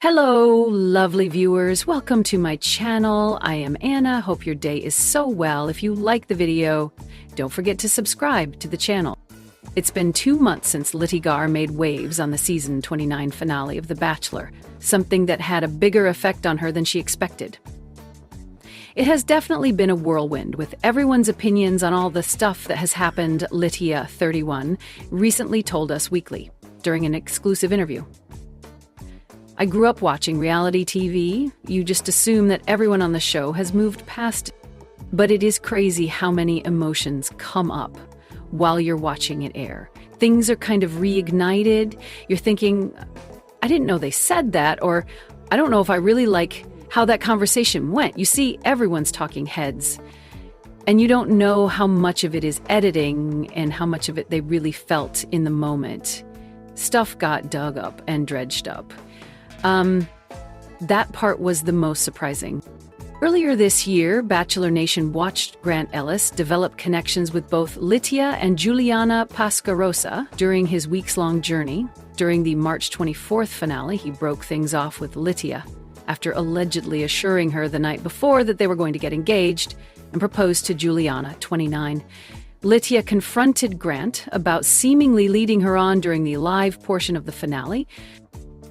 Hello, lovely viewers. Welcome to my channel. I am Anna. Hope your day is so well. If you like the video, don't forget to subscribe to the channel. It's been 2 months since Litia Garr made waves on the season 29 finale of The Bachelor, something that had a bigger effect on her than she expected. It has definitely been a whirlwind, with everyone's opinions on all the stuff that has happened, Litia, 31, recently told us weekly during an exclusive interview. I grew up watching reality TV. You just assume that everyone on the show has moved past it. But it is crazy how many emotions come up while you're watching it air. Things are kind of reignited. You're thinking, I didn't know they said that, or I don't know if I really like how that conversation went. You see, everyone's talking heads. And you don't know how much of it is editing and how much of it they really felt in the moment. Stuff got dug up and dredged up. That part was the most surprising. Earlier this year, Bachelor Nation watched Grant Ellis develop connections with both Litia and Juliana Pascarosa during his weeks-long journey. During the March 24th finale, he broke things off with Litia after allegedly assuring her the night before that they were going to get engaged and proposed to Juliana, 29. Litia confronted Grant about seemingly leading her on during the live portion of the finale.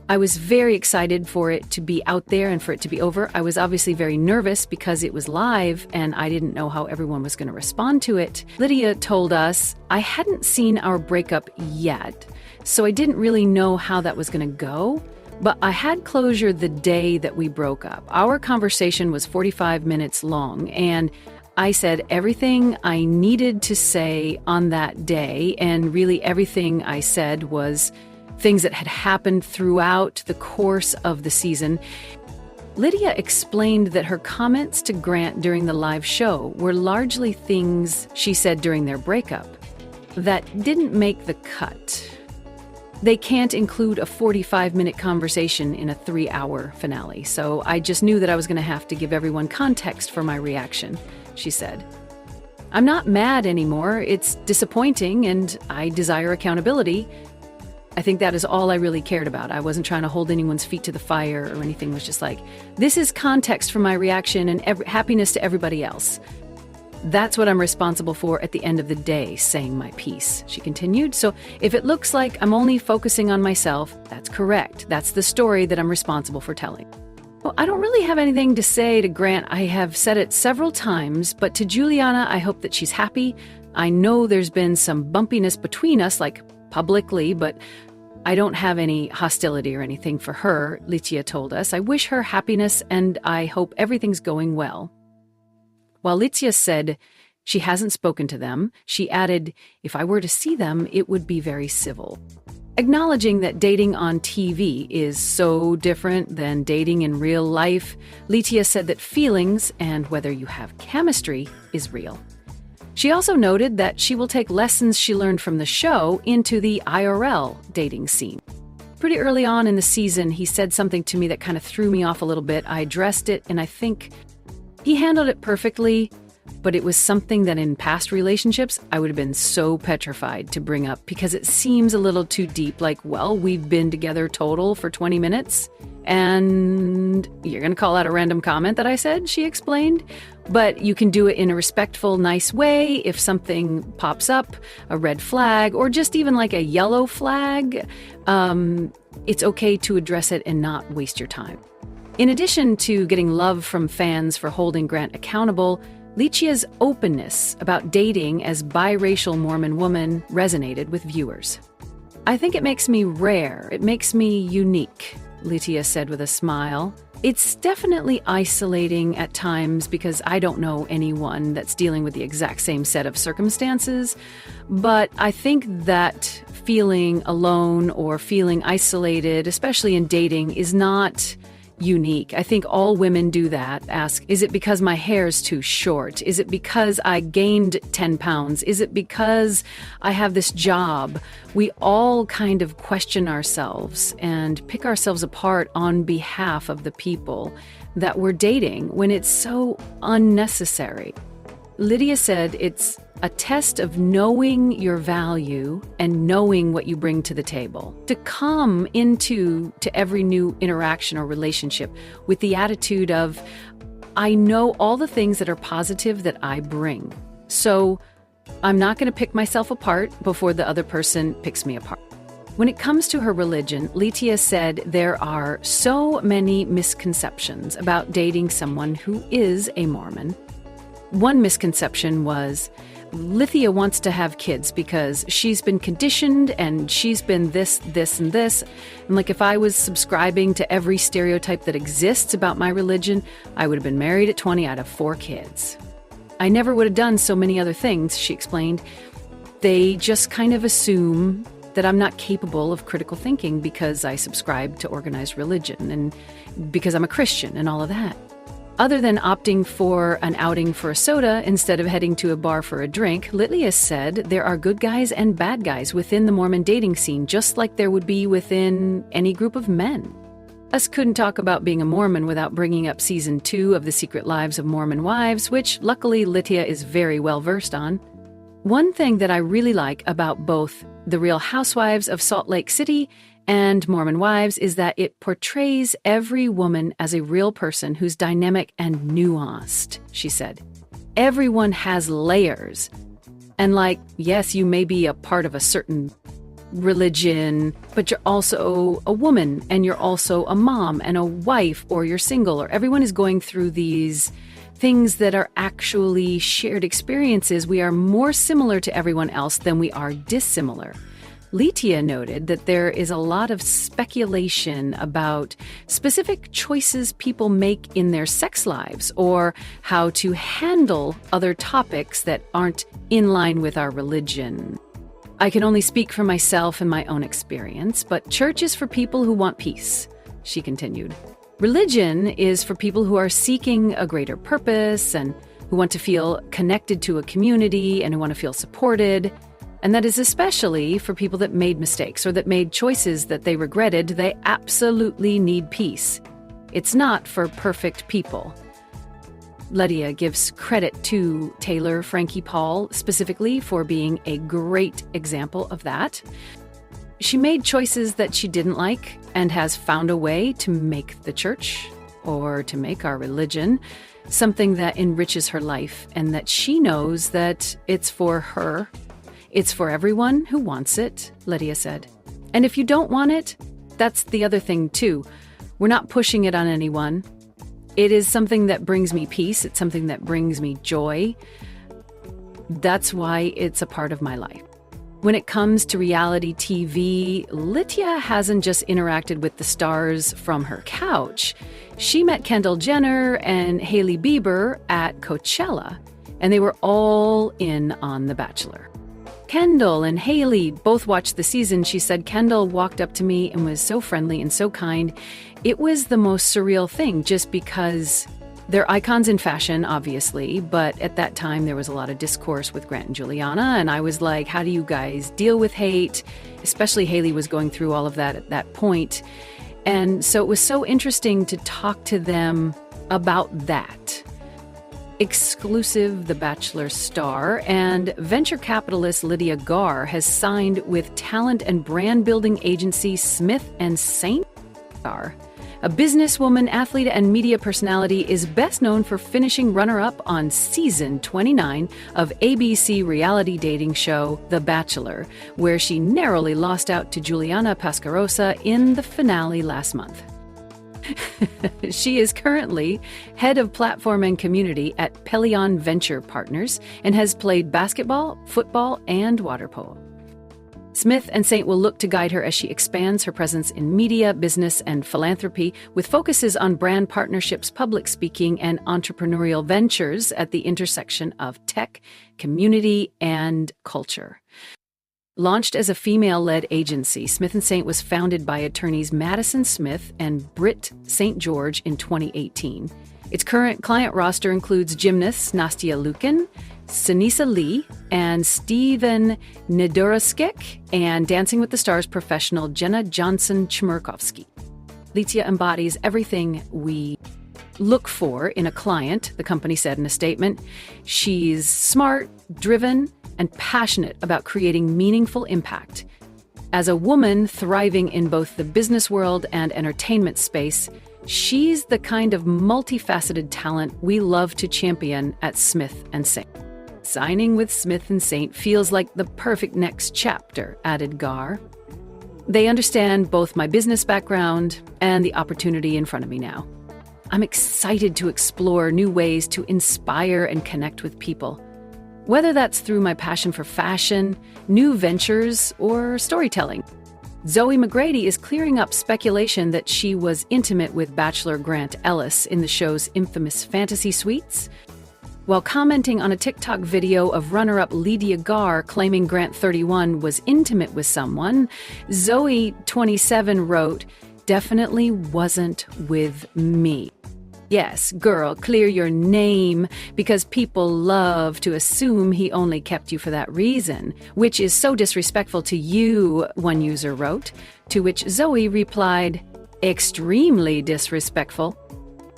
I was very excited for it to be out there and for it to be over. I was obviously very nervous because it was live and I didn't know how everyone was going to respond to it. Litia told us, I hadn't seen our breakup yet, so I didn't really know how that was going to go, but I had closure the day that we broke up. Our conversation was 45 minutes long, and I said everything I needed to say on that day, and really everything I said was things that had happened throughout the course of the season. Litia explained that her comments to Grant during the live show were largely things she said during their breakup that didn't make the cut. They can't include a 45-minute conversation in a 3-hour finale, so I just knew that I was going to have to give everyone context for my reaction, she said. I'm not mad anymore. It's disappointing, and I desire accountability. I think that is all I really cared about. I wasn't trying to hold anyone's feet to the fire or anything. It was just like, this is context for my reaction and happiness to everybody else. That's what I'm responsible for at the end of the day, saying my piece, she continued. So if it looks like I'm only focusing on myself, that's correct. That's the story that I'm responsible for telling. Well, I don't really have anything to say to Grant. I have said it several times, but to Juliana, I hope that she's happy. I know there's been some bumpiness between us, like publicly, but I don't have any hostility or anything for her, Litia told us. I wish her happiness and I hope everything's going well. While Litia said she hasn't spoken to them, she added, if I were to see them, it would be very civil. Acknowledging that dating on TV is so different than dating in real life, Litia said that feelings and whether you have chemistry is real. She also noted that she will take lessons she learned from the show into the IRL dating scene. Pretty early on in the season, he said something to me that kind of threw me off a little bit. I addressed it, and I think he handled it perfectly, but it was something that in past relationships, I would have been so petrified to bring up because it seems a little too deep, like, well, we've been together total for 20 minutes, and you're going to call out a random comment that I said, she explained. But you can do it in a respectful, nice way. If something pops up, a red flag, or just even like a yellow flag, it's okay to address it and not waste your time. In addition to getting love from fans for holding Grant accountable, Litia's openness about dating as biracial Mormon woman resonated with viewers. I think it makes me rare. It makes me unique, Litia said with a smile. It's definitely isolating at times because I don't know anyone that's dealing with the exact same set of circumstances, but I think that feeling alone or feeling isolated, especially in dating, is not unique. I think all women do that. Ask, is it because my hair's too short? Is it because I gained 10 pounds? Is it because I have this job? We all kind of question ourselves and pick ourselves apart on behalf of the people that we're dating when it's so unnecessary. Litia said it's a test of knowing your value and knowing what you bring to the table. To come into every new interaction or relationship with the attitude of, I know all the things that are positive that I bring. So I'm not going to pick myself apart before the other person picks me apart. When it comes to her religion, Litia said there are so many misconceptions about dating someone who is a Mormon. One misconception was, Litia wants to have kids because she's been conditioned and she's been this, and this. And like if I was subscribing to every stereotype that exists about my religion, I would have been married at 20, I'd have 4 kids. I never would have done so many other things, she explained. They just kind of assume that I'm not capable of critical thinking because I subscribe to organized religion and because I'm a Christian and all of that. Other than opting for an outing for a soda instead of heading to a bar for a drink, Litia said there are good guys and bad guys within the Mormon dating scene, just like there would be within any group of men. Us couldn't talk about being a Mormon without bringing up Season 2 of The Secret Lives of Mormon Wives, which luckily Litia is very well versed on. One thing that I really like about both The Real Housewives of Salt Lake City and Mormon Wives is that it portrays every woman as a real person who's dynamic and nuanced, she said. Everyone has layers. And yes, you may be a part of a certain religion, but you're also a woman, and you're also a mom and a wife, or you're single, or everyone is going through these things that are actually shared experiences. We are more similar to everyone else than we are dissimilar. Litia noted that there is a lot of speculation about specific choices people make in their sex lives or how to handle other topics that aren't in line with our religion. I can only speak for myself and my own experience, but church is for people who want peace, she continued. Religion is for people who are seeking a greater purpose and who want to feel connected to a community and who want to feel supported. And that is especially for people that made mistakes or that made choices that they regretted. They absolutely need peace. It's not for perfect people. Litia gives credit to Taylor Frankie Paul specifically for being a great example of that. She made choices that she didn't like and has found a way to make the church or to make our religion something that enriches her life and that she knows that it's for her. It's for everyone who wants it, Litia said. And if you don't want it, that's the other thing too. We're not pushing it on anyone. It is something that brings me peace. It's something that brings me joy. That's why it's a part of my life. When it comes to reality TV, Litia hasn't just interacted with the stars from her couch. She met Kendall Jenner and Hailey Bieber at Coachella, and they were all in on The Bachelor. Kendall and Hailey both watched the season. She said Kendall walked up to me and was so friendly and so kind. It was the most surreal thing just because they're icons in fashion, obviously, but at that time there was a lot of discourse with Grant and Juliana, and I was like, how do you guys deal with hate? Especially Hailey was going through all of that at that point. And so it was so interesting to talk to them about that. Exclusive The Bachelor star and venture capitalist Litia Garr has signed with talent and brand building agency Smith & St. Garr. A businesswoman, athlete, and media personality, is best known for finishing runner-up on season 29 of ABC reality dating show The Bachelor, where she narrowly lost out to Juliana Pascarosa in the finale last month. She is currently head of platform and community at Pelion Venture Partners and has played basketball, football, and water polo. Smith & St. will look to guide her as she expands her presence in media, business, and philanthropy, with focuses on brand partnerships, public speaking, and entrepreneurial ventures at the intersection of tech, community, and culture. Launched as a female-led agency, Smith & St. was founded by attorneys Madison Smith and Britt St. George in 2018. Its current client roster includes gymnasts Nastia Lukin, Sinisa Lee, and Steven Nedoroskik, and Dancing with the Stars professional Jenna Johnson-Chmerkovsky. Litia embodies everything we look for in a client, the company said in a statement. She's smart, driven, and passionate about creating meaningful impact. As a woman thriving in both the business world and entertainment space, she's the kind of multifaceted talent we love to champion at Smith & Saint. Signing with Smith & Saint feels like the perfect next chapter, added Garr. They understand both my business background and the opportunity in front of me now. I'm excited to explore new ways to inspire and connect with people, whether that's through my passion for fashion, new ventures, or storytelling. Zoe McGrady is clearing up speculation that she was intimate with Bachelor Grant Ellis in the show's infamous fantasy suites. While commenting on a TikTok video of runner-up Litia Garr claiming Grant 31 was intimate with someone, Zoe 27 wrote, "Definitely wasn't with me. Yes, girl, clear your name, because people love to assume he only kept you for that reason, which is so disrespectful to you," one user wrote, to which Zoe replied, "Extremely disrespectful."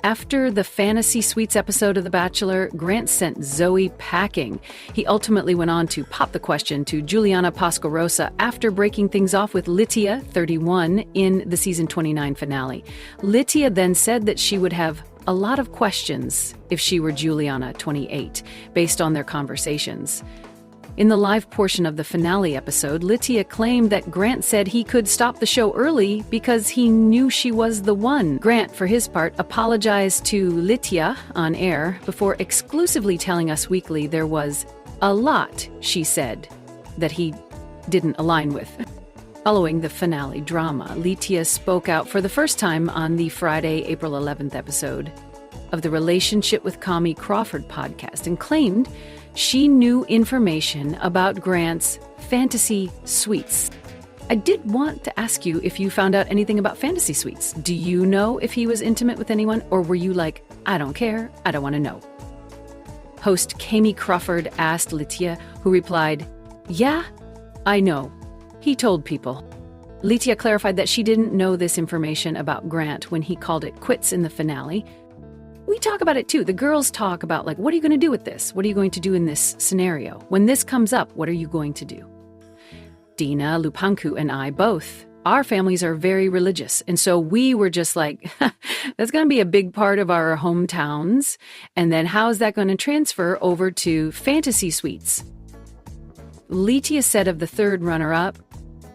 After the Fantasy Suites episode of The Bachelor, Grant sent Zoe packing. He ultimately went on to pop the question to Juliana Pascarosa after breaking things off with Litia, 31, in the season 29 finale. Litia then said that she would have a lot of questions if she were Juliana, 28, based on their conversations. In the live portion of the finale episode, Litia claimed that Grant said he could stop the show early because he knew she was the one. Grant, for his part, apologized to Litia on air before exclusively telling Us Weekly there was a lot, she said, that he didn't align with. Following the finale drama, Litia spoke out for the first time on the Friday, April 11th episode of the Relationship with Kami Crawford podcast and claimed she knew information about Grant's fantasy suites. I did want to ask you if you found out anything about fantasy suites. Do you know if he was intimate with anyone, or were you like, I don't care, I don't want to know? Host Kami Crawford asked Litia, who replied, "Yeah, I know. He told people." Litia clarified that she didn't know this information about Grant when he called it quits in the finale. We talk about it too. The girls talk about, like, what are you going to do with this? What are you going to do in this scenario? When this comes up, what are you going to do? Dina, Lupanku, and I both. Our families are very religious. And so we were just like, that's going to be a big part of our hometowns. And then how is that going to transfer over to fantasy suites? Litia said of the third runner-up,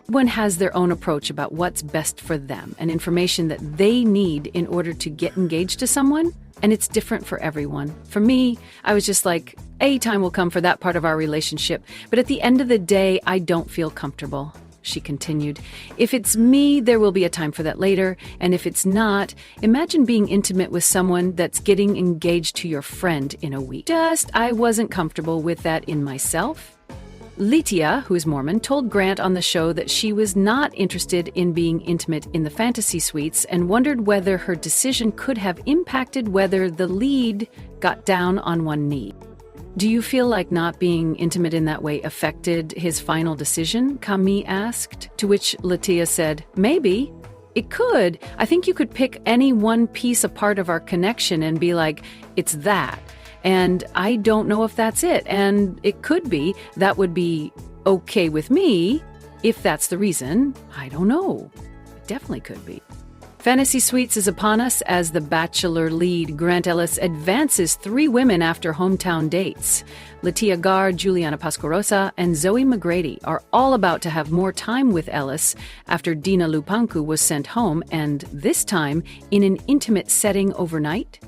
everyone has their own approach about what's best for them and information that they need in order to get engaged to someone, and it's different for everyone. For me, I was just like, a time will come for that part of our relationship, but at the end of the day, I don't feel comfortable, she continued. If it's me, there will be a time for that later, and if it's not, imagine being intimate with someone that's getting engaged to your friend in a week. I wasn't comfortable with that in myself. Litia, who is Mormon, told Grant on the show that she was not interested in being intimate in the fantasy suites and wondered whether her decision could have impacted whether the lead got down on one knee. Do you feel like not being intimate in that way affected his final decision? Kami asked, to which Litia said, maybe. It could. I think you could pick any one piece apart of our connection and be like, it's that. And I don't know if that's it. And it could be. That would be okay with me if that's the reason. I don't know. It definitely could be. Fantasy Suites is upon us as the Bachelor lead, Grant Ellis, advances 3 women after hometown dates. Litia Garr, Juliana Pascarosa, and Zoe McGrady are all about to have more time with Ellis after Dina Lupanku was sent home, and this time in an intimate setting overnight.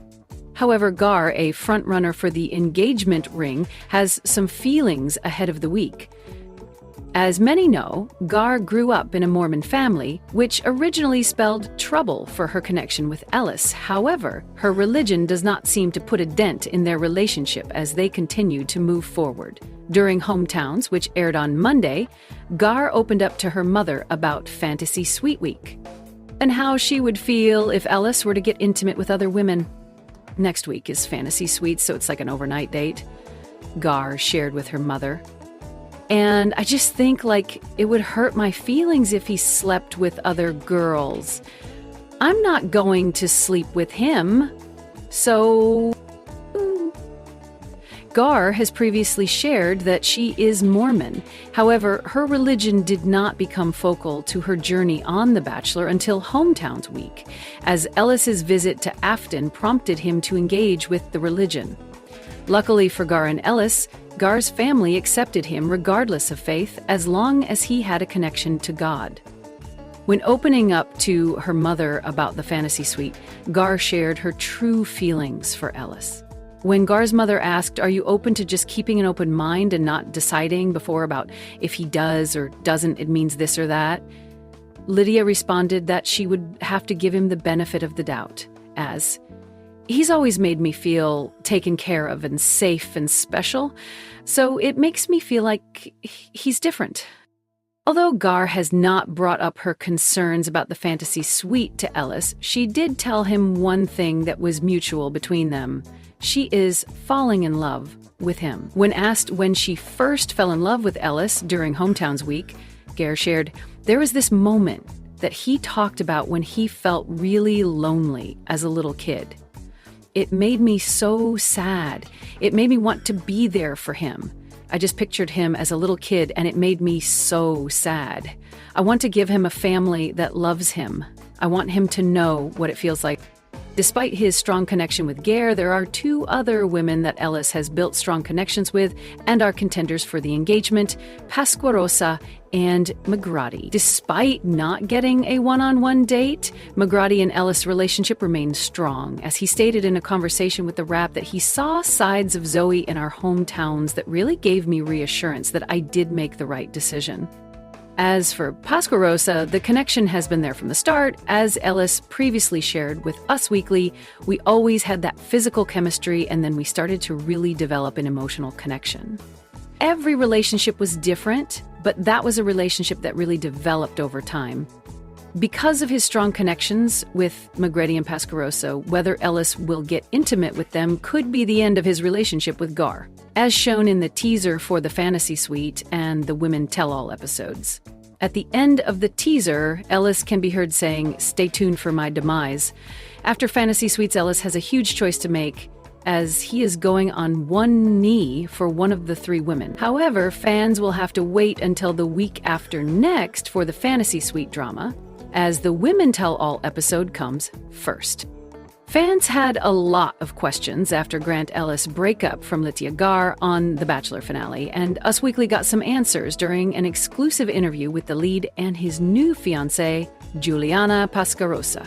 However, Garr, a frontrunner for the engagement ring, has some feelings ahead of the week. As many know, Garr grew up in a Mormon family, which originally spelled trouble for her connection with Ellis. However, her religion does not seem to put a dent in their relationship as they continue to move forward. During Hometowns, which aired on Monday, Garr opened up to her mother about Fantasy Suite Week and how she would feel if Ellis were to get intimate with other women. Next week is Fantasy Suites, so it's like an overnight date, Garr shared with her mother. And I just think, like, it would hurt my feelings if he slept with other girls. I'm not going to sleep with him, So, Garr has previously shared that she is Mormon. However, her religion did not become focal to her journey on The Bachelor until Hometowns Week, as Ellis's visit to Afton prompted him to engage with the religion. Luckily for Garr and Ellis, Garr's family accepted him regardless of faith as long as he had a connection to God. When opening up to her mother about the fantasy suite, Garr shared her true feelings for Ellis. When Garr's mother asked, "Are you open to just keeping an open mind and not deciding before about if he does or doesn't, it means this or that?" Litia responded that she would have to give him the benefit of the doubt, as, "He's always made me feel taken care of and safe and special, so it makes me feel like he's different." Although Garr has not brought up her concerns about the fantasy suite to Ellis, she did tell him one thing that was mutual between them. She is falling in love with him. When asked when she first fell in love with Ellis during Hometowns Week, Garr shared, "There was this moment that he talked about when he felt really lonely as a little kid. It made me so sad. It made me want to be there for him. I just pictured him as a little kid and it made me so sad. I want to give him a family that loves him. I want him to know what it feels like." Despite his strong connection with Garr, there are two other women that Ellis has built strong connections with and are contenders for the engagement, Pasquarosa and Magrati. Despite not getting a one-on-one date, Magrati and Ellis' relationship remains strong, as he stated in a conversation with The Wrap that he saw sides of Zoe in our hometowns that really gave me reassurance that I did make the right decision. As for Pasquarosa, the connection has been there from the start. As Ellis previously shared with Us Weekly, we always had that physical chemistry, and then we started to really develop an emotional connection. Every relationship was different, but that was a relationship that really developed over time. Because of his strong connections with Magrati and Pasquarosa, whether Ellis will get intimate with them could be the end of his relationship with Garr, as shown in the teaser for the Fantasy Suite and the Women Tell-All episodes. At the end of the teaser, Ellis can be heard saying, "Stay tuned for my demise." After Fantasy Suites, Ellis has a huge choice to make, as he is going on one knee for one of the three women. However, fans will have to wait until the week after next for the Fantasy Suite drama, as the Women Tell All episode comes first. Fans had a lot of questions after Grant Ellis' breakup from Litia Garr on the Bachelor finale, and Us Weekly got some answers during an exclusive interview with the lead and his new fiancée, Juliana Pascarosa.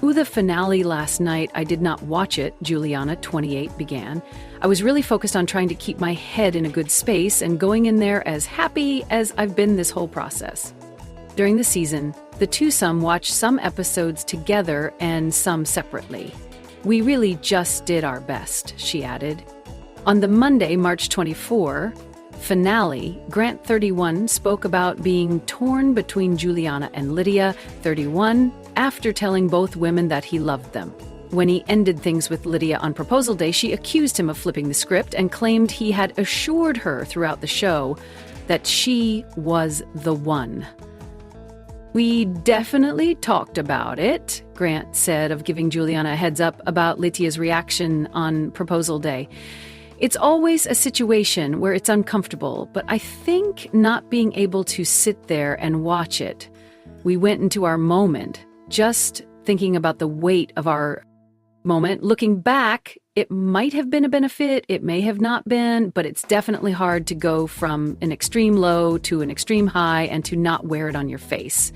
The finale last night, I did not watch it, Juliana, 28, began. I was really focused on trying to keep my head in a good space and going in there as happy as I've been this whole process. During the season, the twosome watched some episodes together and some separately. "We really just did our best," she added. On the Monday, March 24, finale, Grant, 31, spoke about being torn between Juliana and Litia, 31, after telling both women that he loved them. When he ended things with Litia on proposal day, she accused him of flipping the script and claimed he had assured her throughout the show that she was the one. "We definitely talked about it," Grant said of giving Juliana a heads up about Litia's reaction on proposal day. "It's always a situation where it's uncomfortable, but I think not being able to sit there and watch it. We went into our moment, just thinking about the weight of our moment. Looking back, it might have been a benefit, it may have not been, but it's definitely hard to go from an extreme low to an extreme high and to not wear it on your face.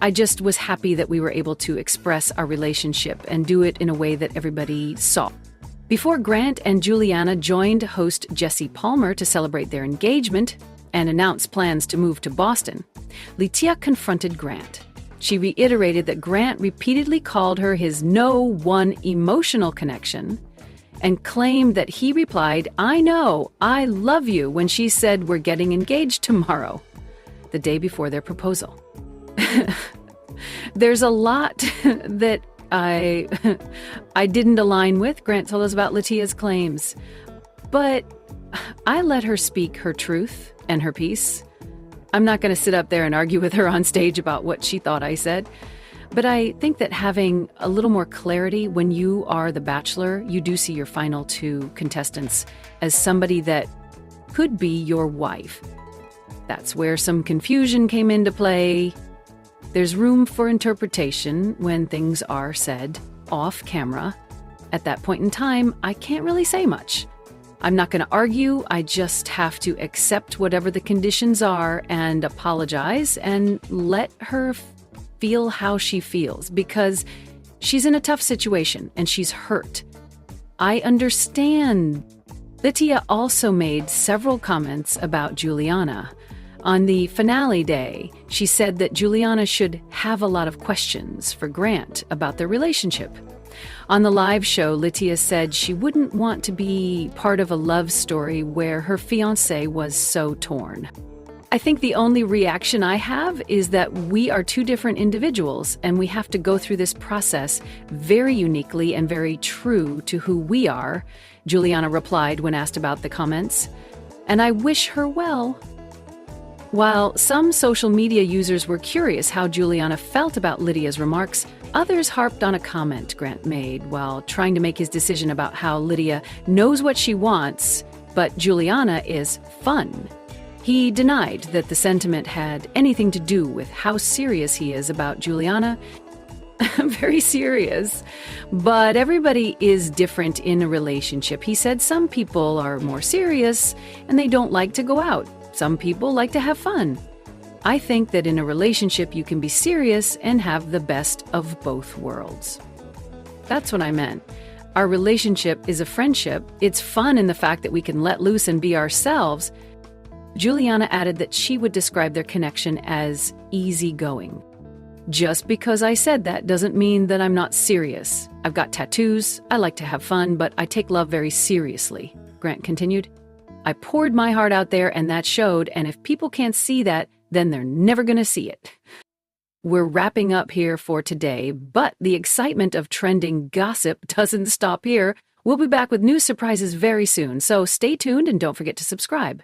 I just was happy that we were able to express our relationship and do it in a way that everybody saw." Before Grant and Juliana joined host Jesse Palmer to celebrate their engagement and announce plans to move to Boston, Litia confronted Grant. She reiterated that Grant repeatedly called her his no one emotional connection and claimed that he replied, "I know, I love you," when she said, "We're getting engaged tomorrow," the day before their proposal. There's a lot that I didn't align with, Grant told us about Litia's claims. But I let her speak her truth and her piece. I'm not going to sit up there and argue with her on stage about what she thought I said. But I think that having a little more clarity when you are the Bachelor, you do see your final two contestants as somebody that could be your wife. That's where some confusion came into play. There's room for interpretation when things are said off camera. At that point in time, I can't really say much. I'm not going to argue. I just have to accept whatever the conditions are and apologize and let her feel how she feels, because she's in a tough situation and she's hurt. I understand. Litia also made several comments about Juliana. On the finale day, she said that Juliana should have a lot of questions for Grant about their relationship. On the live show, Litia said she wouldn't want to be part of a love story where her fiancé was so torn. I think the only reaction I have is that we are two different individuals and we have to go through this process very uniquely and very true to who we are, Juliana replied when asked about the comments. And I wish her well. While some social media users were curious how Juliana felt about Litia's remarks, others harped on a comment Grant made while trying to make his decision about how Litia knows what she wants, but Juliana is fun. He denied that the sentiment had anything to do with how serious he is about Juliana. Very serious. But everybody is different in a relationship. He said some people are more serious and they don't like to go out. Some people like to have fun. I think that in a relationship you can be serious and have the best of both worlds. That's what I meant. Our relationship is a friendship. It's fun in the fact that we can let loose and be ourselves. Juliana added that she would describe their connection as easygoing. Just because I said that doesn't mean that I'm not serious. I've got tattoos, I like to have fun, but I take love very seriously, Grant continued. I poured my heart out there and that showed, and if people can't see that, then they're never going to see it. We're wrapping up here for today, but the excitement of trending gossip doesn't stop here. We'll be back with new surprises very soon, so stay tuned and don't forget to subscribe.